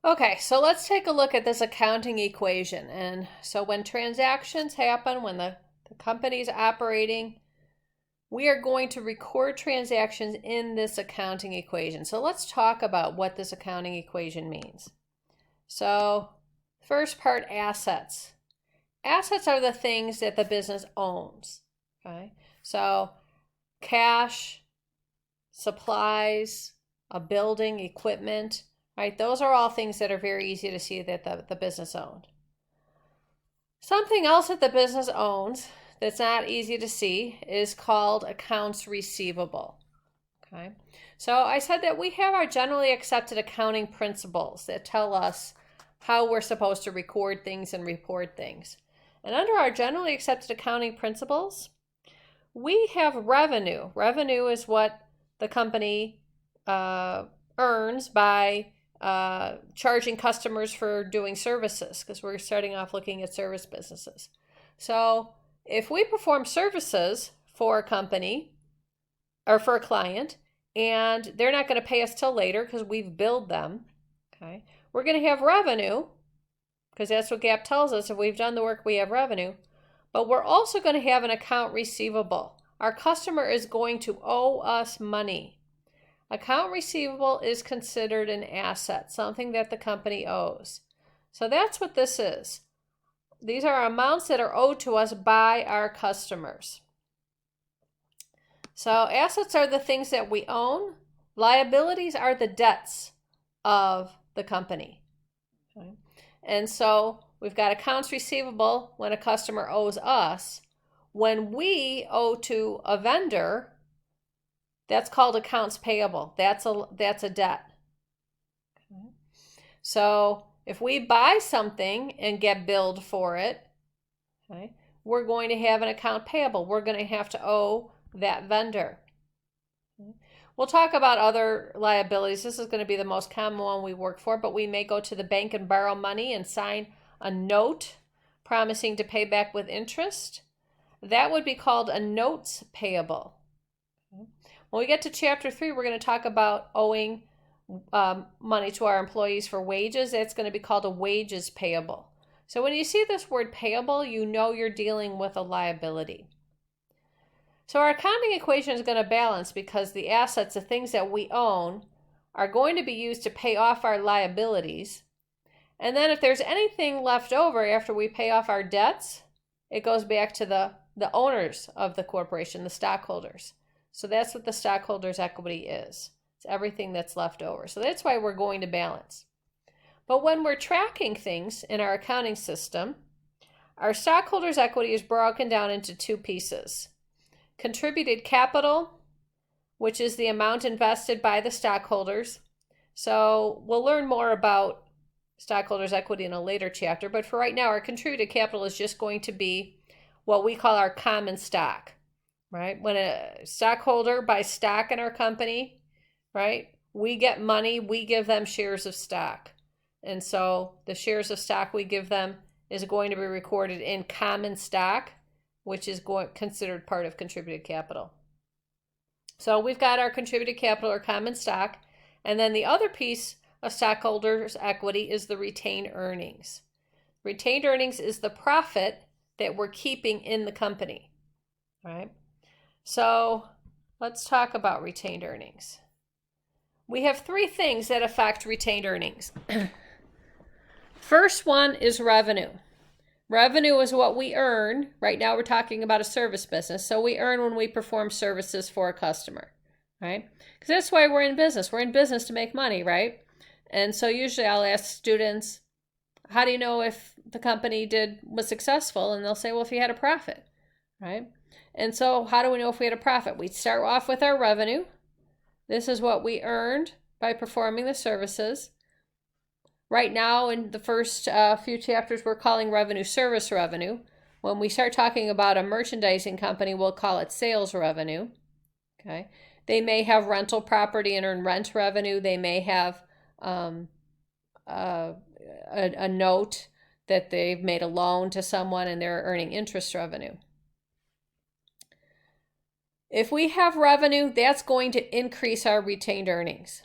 Okay, so let's take a look at this accounting equation. And so when transactions happen, when the company's operating, we are going to record transactions in this accounting equation. So let's talk about what this accounting equation means. So first part, assets. Assets are the things that the business owns. Okay, so cash, supplies, a building, equipment, right? Those are all things that are very easy to see that the business owned. Something else that the business owns that's not easy to see is called accounts receivable. Okay, so I said that we have our generally accepted accounting principles that tell us how we're supposed to record things and report things. And under our generally accepted accounting principles, we have revenue. Revenue is what the company earns by charging customers for doing services, because we're starting off looking at service businesses. So if we perform services for a company or for a client and they're not going to pay us till later because we've billed them, okay, we're going to have revenue because that's what GAAP tells us. If we've done the work, we have revenue. But we're also going to have an account receivable. Our customer is going to owe us money. Account receivable is considered an asset, something that the company owes. So that's what this is. These are amounts that are owed to us by our customers. So assets are the things that we own. Liabilities are the debts of the company. Okay. And so we've got accounts receivable when a customer owes us. When we owe to a vendor, that's called accounts payable. That's a debt. Okay. So if we buy something and get billed for it, okay, we're going to have an account payable. We're going to have to owe that vendor. Okay. We'll talk about other liabilities. This is going to be the most common one we work for, but we may go to the bank and borrow money and sign a note promising to pay back with interest. That would be called a notes payable. Okay. When we get to chapter 3, we're going to talk about owing money to our employees for wages. That's going to be called a wages payable. So when you see this word payable, you know you're dealing with a liability. So our accounting equation is going to balance because the assets, the things that we own, are going to be used to pay off our liabilities. And then if there's anything left over after we pay off our debts, it goes back to the owners of the corporation, the stockholders. So that's what the stockholders' equity is. It's everything that's left over. So that's why we're going to balance. But when we're tracking things in our accounting system, our stockholders' equity is broken down into two pieces. Contributed capital, which is the amount invested by the stockholders. So we'll learn more about stockholders' equity in a later chapter, but for right now, our contributed capital is just going to be what we call our common stock, right? When a stockholder buys stock in our company, right, we get money, we give them shares of stock. And so the shares of stock we give them is going to be recorded in common stock, which is considered part of contributed capital. So we've got our contributed capital or common stock, and then the other piece of stockholders' equity is the retained earnings. Retained earnings is the profit that we're keeping in the company, right? So let's talk about retained earnings. We have three things that affect retained earnings. First one is revenue. Revenue is what we earn. Right now we're talking about a service business. So we earn when we perform services for a customer, right? Because that's why we're in business. We're in business to make money, right? And so usually I'll ask students, how do you know if the company was successful? And they'll say, well, if you had a profit, right? And so how do we know if we had a profit? We start off with our revenue. This is what we earned by performing the services. Right now, in the first few chapters, we're calling revenue service revenue. When we start talking about a merchandising company, we'll call it sales revenue. Okay. They may have rental property and earn rent revenue. They may have a note that they've made a loan to someone and they're earning interest revenue. If we have revenue, that's going to increase our retained earnings.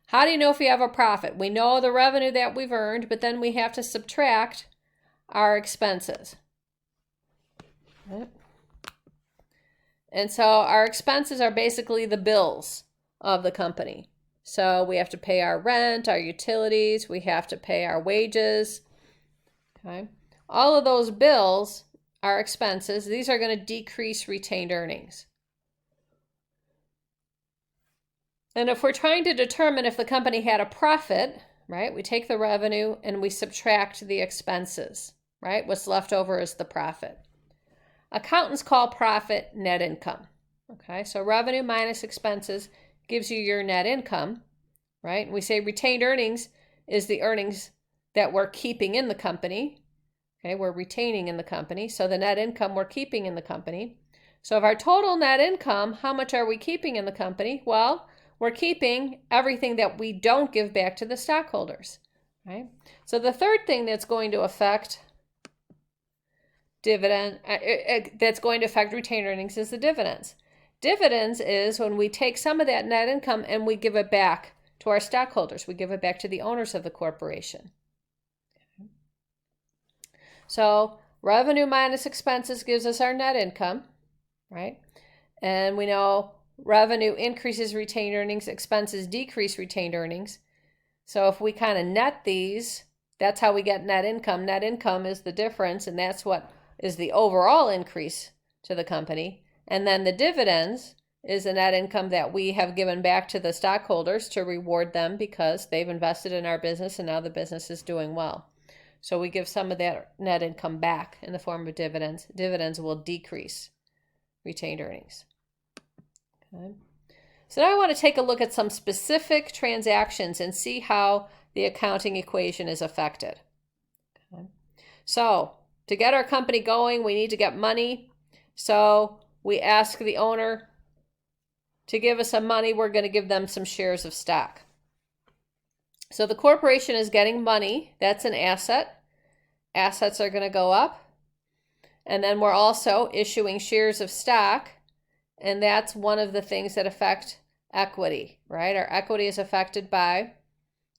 How do you know if you have a profit? We know the revenue that we've earned, but then we have to subtract our expenses. Right? And so our expenses are basically the bills of the company. So we have to pay our rent, our utilities, we have to pay our wages. Okay? All of those bills are expenses. These are going to decrease retained earnings. And if we're trying to determine if the company had a profit, right, we take the revenue and we subtract the expenses, right? What's left over is the profit. Accountants call profit net income. Okay, so revenue minus expenses gives you your net income, right? We say retained earnings is the earnings that we're keeping in the company. Okay, we're retaining in the company. So the net income we're keeping in the company. So of our total net income, how much are we keeping in the company? Well, we're keeping everything that we don't give back to the stockholders, right? So the third thing that's going to affect that's going to affect retained earnings is the dividends. Dividends is when we take some of that net income and we give it back to our stockholders. We give it back to the owners of the corporation. So revenue minus expenses gives us our net income, right? And we know revenue increases retained earnings, expenses decrease retained earnings. So if we kind of net these, that's how we get net income. Net income is the difference, and that's what is the overall increase to the company. And then the dividends is the net income that we have given back to the stockholders to reward them because they've invested in our business and now the business is doing well. So we give some of that net income back in the form of dividends. Dividends will decrease retained earnings. Okay. So now I want to take a look at some specific transactions and see how the accounting equation is affected. Okay. So to get our company going, we need to get money. So we ask the owner to give us some money. We're going to give them some shares of stock. So the corporation is getting money. That's an asset. Assets are going to go up. And then we're also issuing shares of stock. And that's one of the things that affect equity, right? Our equity is affected by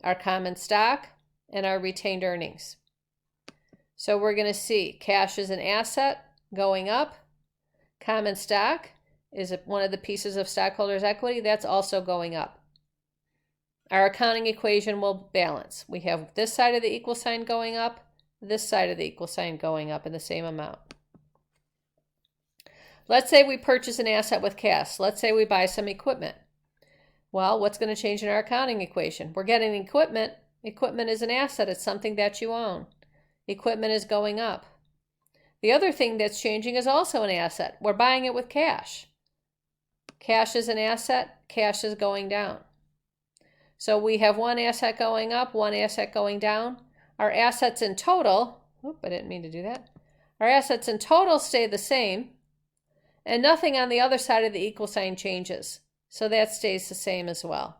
our common stock and our retained earnings. So we're going to see cash is an asset going up. Common stock is one of the pieces of stockholders' equity. That's also going up. Our accounting equation will balance. We have this side of the equal sign going up, this side of the equal sign going up in the same amount. Let's say we purchase an asset with cash. Let's say we buy some equipment. Well, what's going to change in our accounting equation? We're getting equipment. Equipment is an asset. It's something that you own. Equipment is going up. The other thing that's changing is also an asset. We're buying it with cash. Cash is an asset. Cash is going down. So we have one asset going up, one asset going down. Our assets in total, I didn't mean to do that. Our assets in total stay the same. And nothing on the other side of the equal sign changes. So that stays the same as well.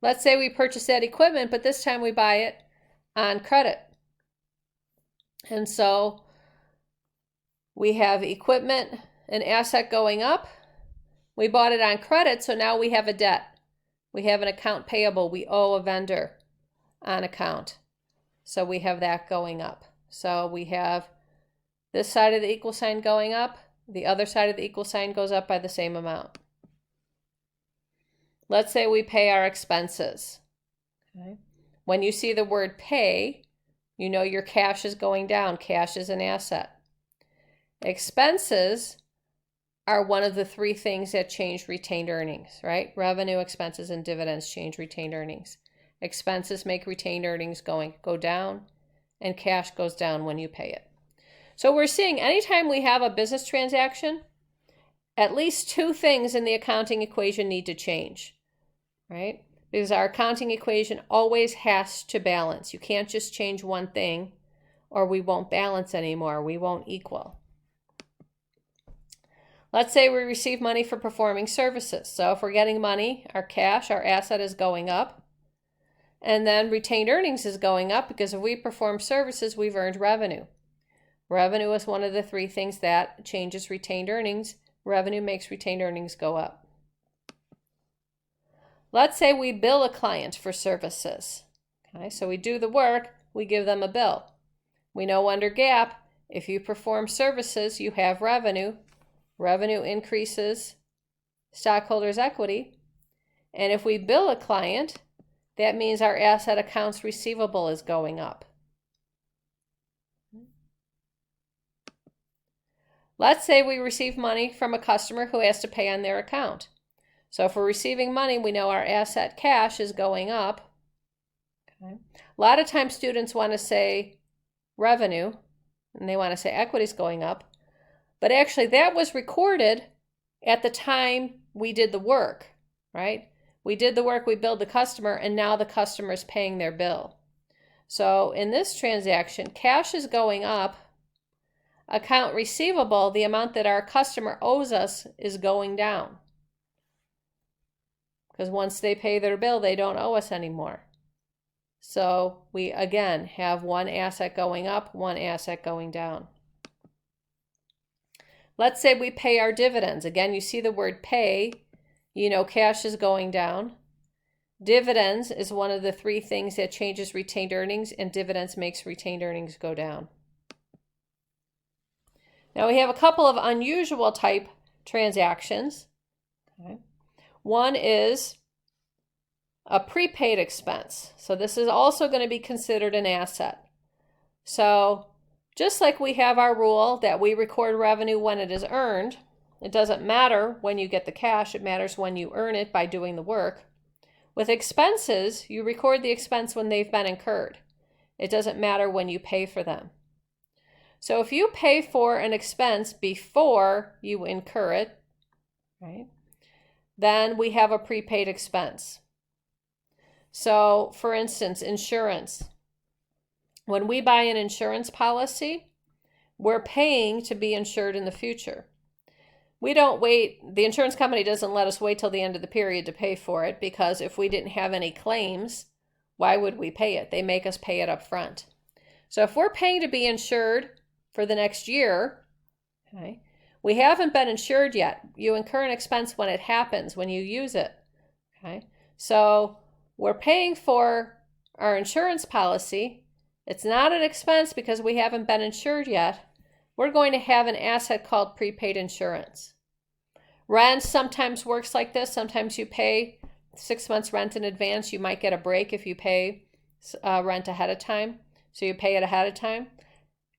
Let's say we purchase that equipment, but this time we buy it on credit. And so we have equipment, an asset going up. We bought it on credit, so now we have a debt. We have an account payable. We owe a vendor on account. So we have that going up. So we have this side of the equal sign going up. The other side of the equal sign goes up by the same amount. Let's say we pay our expenses. Okay. When you see the word pay, you know your cash is going down. Cash is an asset. Expenses are one of the three things that change retained earnings, right? Revenue, expenses, and dividends change retained earnings. Expenses make retained earnings go down, and cash goes down when you pay it. So we're seeing anytime we have a business transaction, at least two things in the accounting equation need to change, right? Because our accounting equation always has to balance. You can't just change one thing or we won't balance anymore. We won't equal. Let's say we receive money for performing services. So if we're getting money, our cash, our asset is going up. And then retained earnings is going up because if we perform services, we've earned revenue. Revenue is one of the three things that changes retained earnings. Revenue makes retained earnings go up. Let's say we bill a client for services. Okay, so we do the work, we give them a bill. We know under GAAP, if you perform services, you have revenue. Revenue increases stockholders' equity. And if we bill a client, that means our asset accounts receivable is going up. Let's say we receive money from a customer who has to pay on their account. So if we're receiving money, we know our asset cash is going up. Okay. A lot of times students want to say revenue, and they want to say equity is going up. But actually that was recorded at the time we did the work, right? We did the work, we billed the customer, and now the customer is paying their bill. So in this transaction, cash is going up. Account receivable, the amount that our customer owes us, is going down. Because once they pay their bill, they don't owe us anymore. So we, again, have one asset going up, one asset going down. Let's say we pay our dividends. Again, you see the word pay, you know cash is going down. Dividends is one of the three things that changes retained earnings, and dividends makes retained earnings go down. Now we have a couple of unusual type transactions. Okay. One is a prepaid expense. So this is also going to be considered an asset. So just like we have our rule that we record revenue when it is earned, it doesn't matter when you get the cash, it matters when you earn it by doing the work. With expenses, you record the expense when they've been incurred. It doesn't matter when you pay for them. So if you pay for an expense before you incur it, right, then we have a prepaid expense. So for instance, insurance. When we buy an insurance policy, we're paying to be insured in the future. We don't wait, the insurance company doesn't let us wait till the end of the period to pay for it, because if we didn't have any claims, why would we pay it? They make us pay it up front. So if we're paying to be insured for the next year, okay, we haven't been insured yet. You incur an expense when it happens, when you use it. Okay, so we're paying for our insurance policy. It's not an expense because we haven't been insured yet. We're going to have an asset called prepaid insurance. Rent sometimes works like this. Sometimes you pay 6 months rent in advance. You might get a break if you pay rent ahead of time. So you pay it ahead of time.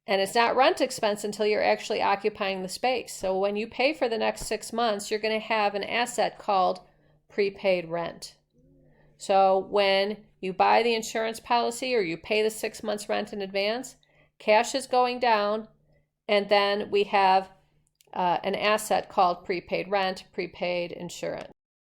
And it's not rent expense until you're actually occupying the space. So when you pay for the next 6 months, you're going to have an asset called prepaid rent. So when you buy the insurance policy or you pay the 6 months rent in advance, cash is going down, and then we have an asset called prepaid rent, prepaid insurance.